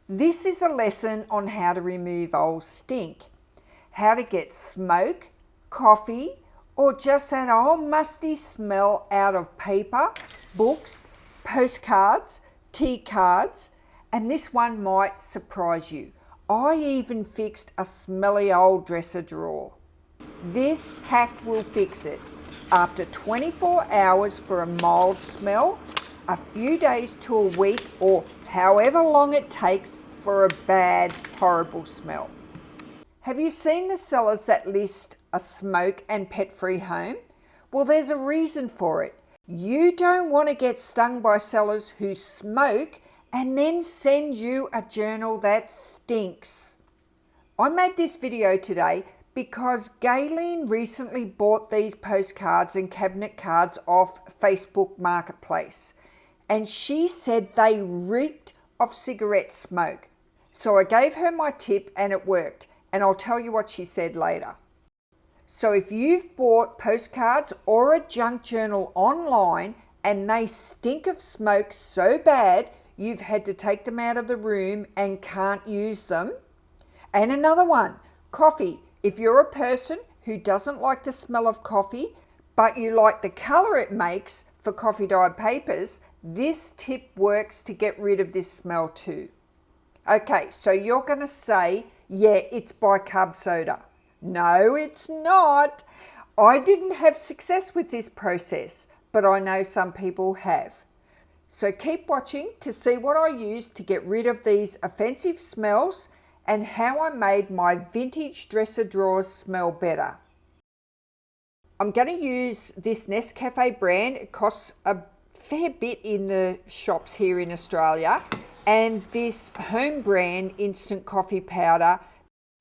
This is a lesson on how to remove old stink, how to get smoke, coffee, or just that old musty smell out of paper, books, postcards, tea cards, and this one might surprise you. I even fixed a smelly old dresser drawer. This hack will fix it. After 24 hours for a mild smell, a few days to a week, or however long it takes for a bad, horrible smell. Have you seen the sellers that list a smoke and pet-free home? Well, there's a reason for it. You don't want to get stung by sellers who smoke and then send you a journal that stinks. I made this video today because 𝘃𝗶𝗱𝗲 recently bought these postcards and cabinet cards off Facebook Marketplace, and she said they reeked of cigarette smoke. So I gave her my tip and it worked, and I'll tell you what she said later. So if you've bought postcards or a junk journal online and they stink of smoke so bad you've had to take them out of the room and can't use them. And another one, coffee. If you're a person who doesn't like the smell of coffee, but you like the colour it makes for coffee dyed papers, this tip works to get rid of this smell too. Okay, so you're going to say, yeah, it's 𝘃𝗶𝗱𝗲𝗏. No, it's not. I didn't have success with this process, but I know some people have. So keep watching to see what I used to get rid of these offensive smells and how I made my vintage dresser drawers smell better. I'm going to use this Nescafe brand. It costs a fair bit in the shops here in Australia, and this home brand instant coffee powder.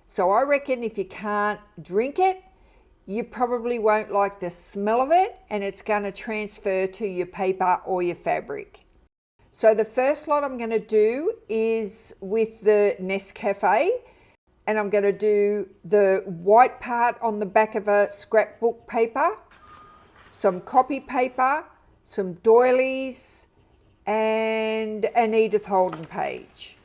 So I reckon if you can't drink it, you probably won't like the smell of it, and it's going to transfer to your paper or your fabric. So the first lot I'm going to do is with the Nescafe, and I'm going to do the white part on the back of a scrapbook paper, some copy paper, some doilies, and an Edith Holden page.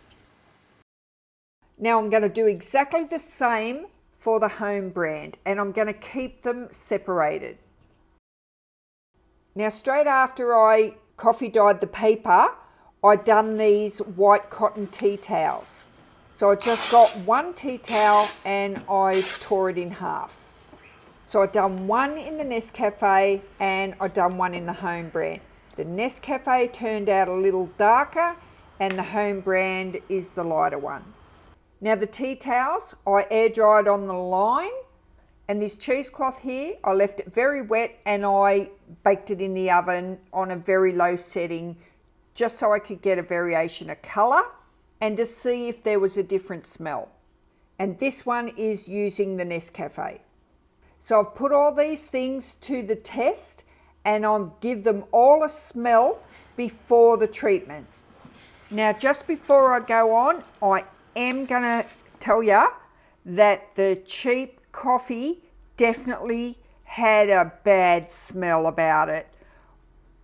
Now I'm going to do exactly the same for the home brand, and I'm going to keep them separated. Now straight after I coffee dyed the paper, I done these white cotton tea towels. So I just got one tea towel and I tore it in half. So I done one in the Nescafe and I done one in the home brand. The Nescafe turned out a little darker and the home brand is the lighter one. Now the tea towels I air dried on the line, and this cheesecloth here I left it very wet and I baked it in the oven on a very low setting just so I could get a variation of colour and to see if there was a different smell. And this one is using the Nescafe. So I've put all these things to the test and I'll give them all a smell before the treatment. Now just before I go on, I am going to tell you that the cheap coffee definitely had a bad smell about it.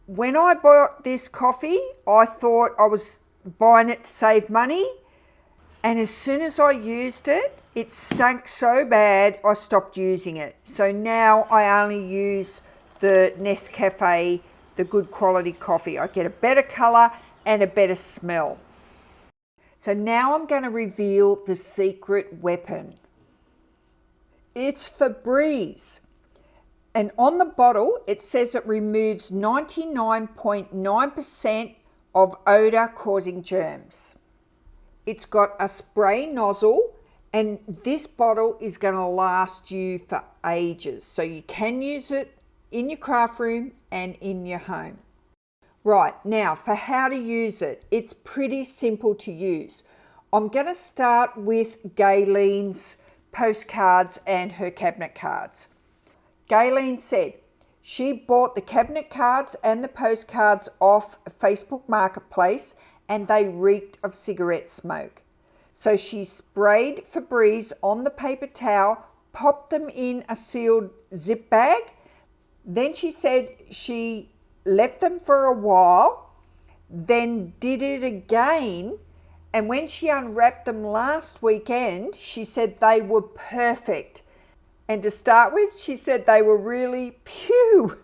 When I bought this coffee, I thought I was buying it to save money, and as soon as I used it, it stunk so bad I stopped using it. So now I only use the Nescafe, the good quality coffee. I get a better colour and a better smell. So now I'm going to reveal the secret weapon. It's Febreze. And on the bottle, it says it removes 99.9% of odour-causing germs. It's got a spray nozzle, and this bottle is going to last you for ages. So you can use it in your craft room and in your home. Right, now for how to use it. It's pretty simple to use. I'm going to start with 𝘃𝗶𝗱𝗲𝗏's postcards and her cabinet cards. 𝘃𝗶𝗱𝗏 said she bought the cabinet cards and the postcards off Facebook Marketplace and they reeked of cigarette smoke. So she sprayed Febreze on the paper towel, popped them in a sealed zip bag. Then she said she left them for a while, then did it again And when she unwrapped them last weekend, she said they were perfect. And to start with, she said they were really pew.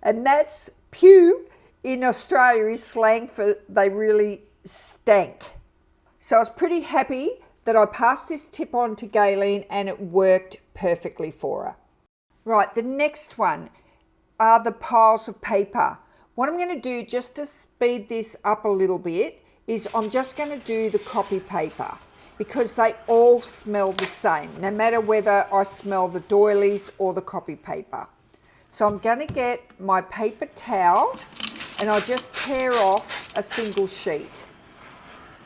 And that's pew in Australia is slang for they really stank. So I was pretty happy that I passed this tip on to Gayleen and it worked perfectly for her. Right, the next one are the piles of paper. What I'm going to do just to speed this up a little bit is I'm just going to do the copy paper because they all smell the same, no matter whether I smell the doilies or the copy paper. So I'm going to get my paper towel and I'll just tear off a single sheet.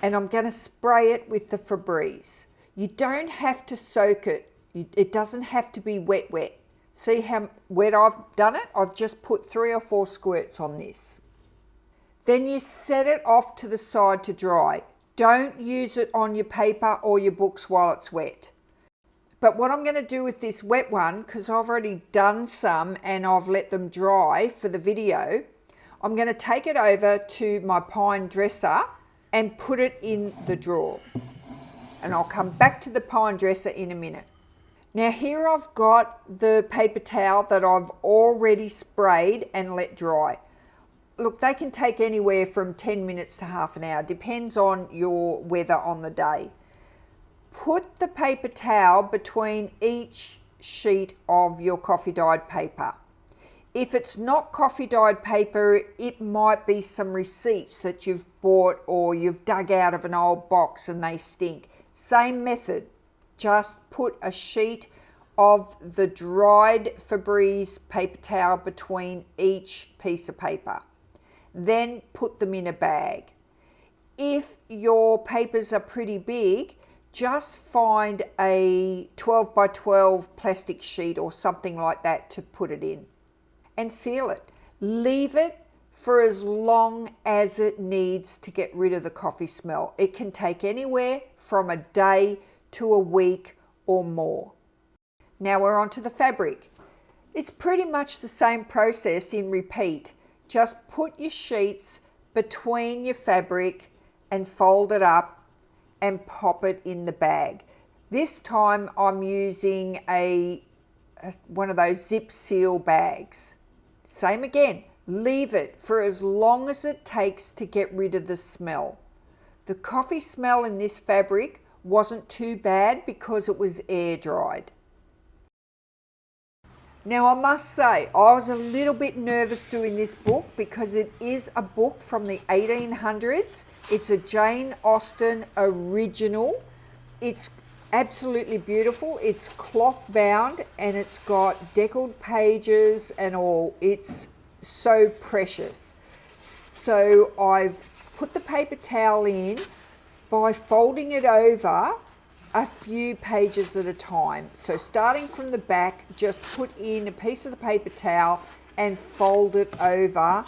And I'm going to spray it with the Febreze. You don't have to soak it. It doesn't have to be wet. See how wet I've done it? I've just put 3 or 4 squirts on this. Then you set it off to the side to dry. Don't use it on your paper or your books while it's wet. But what I'm going to do with this wet one, because I've already done some and I've let them dry for the video, I'm going to take it over to my pine dresser and put it in the drawer. And I'll come back to the pine dresser in a minute. Now here I've got the paper towel that I've already sprayed and let dry. Look, they can take anywhere from 10 minutes to half an hour, depends on your weather on the day. Put the paper towel between each sheet of your coffee dyed paper. If it's not coffee dyed paper, it might be some receipts that you've bought or you've dug out of an old box and they stink. Same method, just put a sheet of the dried Febreze paper towel between each piece of paper. Then put them in a bag. If your papers are pretty big, just find a 12 by 12 plastic sheet or something like that to put it in and seal it. Leave it for as long as it needs to get rid of the coffee smell. It can take anywhere from a day to a week or more. Now we're on to the fabric. It's pretty much the same process in repeat. Just put your sheets between your fabric and fold it up and pop it in the bag. This time I'm using one of those zip seal bags. Same again, leave it for as long as it takes to get rid of the smell. The coffee smell in this fabric wasn't too bad because it was air dried. Now I must say, I was a little bit nervous doing this book because it is a book from the 1800s. It's a Jane Austen original. It's absolutely beautiful. It's cloth bound and it's got deckled pages and all. It's so precious. So I've put the paper towel in by folding it over a few pages at a time. So starting from the back, just put in a piece of the paper towel and fold it over.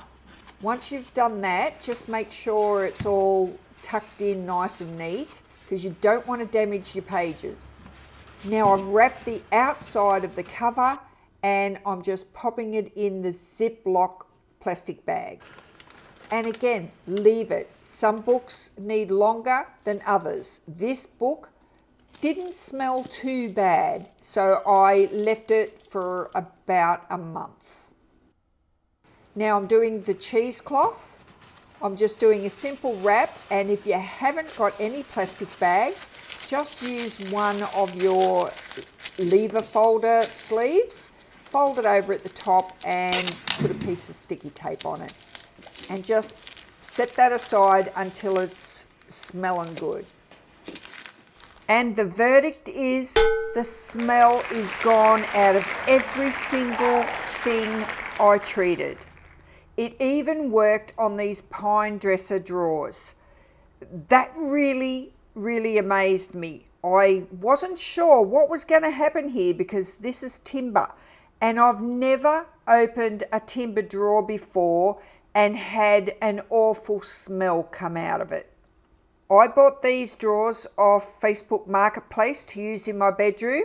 Once you've done that, just make sure it's all tucked in nice and neat because you don't want to damage your pages. Now I've wrapped the outside of the cover and I'm just popping it in the Ziploc plastic bag. And again, leave it. Some books need longer than others. This book didn't smell too bad, so I left it for about a month. Now I'm doing the cheesecloth. I'm just doing a simple wrap, and if you haven't got any plastic bags, just use one of your lever folder sleeves, fold it over at the top and put a piece of sticky tape on it. And just set that aside until it's smelling good. And the verdict is the smell is gone out of every single thing I treated. It even worked on these pine dresser drawers. That really, really amazed me. I wasn't sure what was going to happen here because this is timber and I've never opened a timber drawer before and had an awful smell come out of it. I bought these drawers off Facebook Marketplace to use in my bedroom.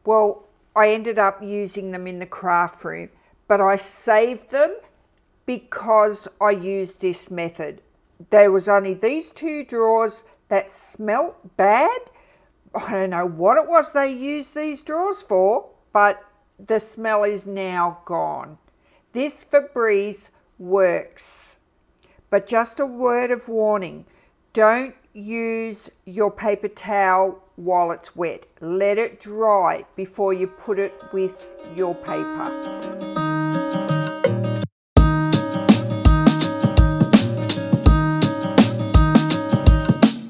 Well, I ended up using them in the craft room, but I saved them because I used this method. There was only these 2 drawers that smelt bad. I don't know what it was they used these drawers for, but the smell is now gone. This Febreze works. But just a word of warning, don't use your paper towel while it's wet. Let it dry before you put it with your paper.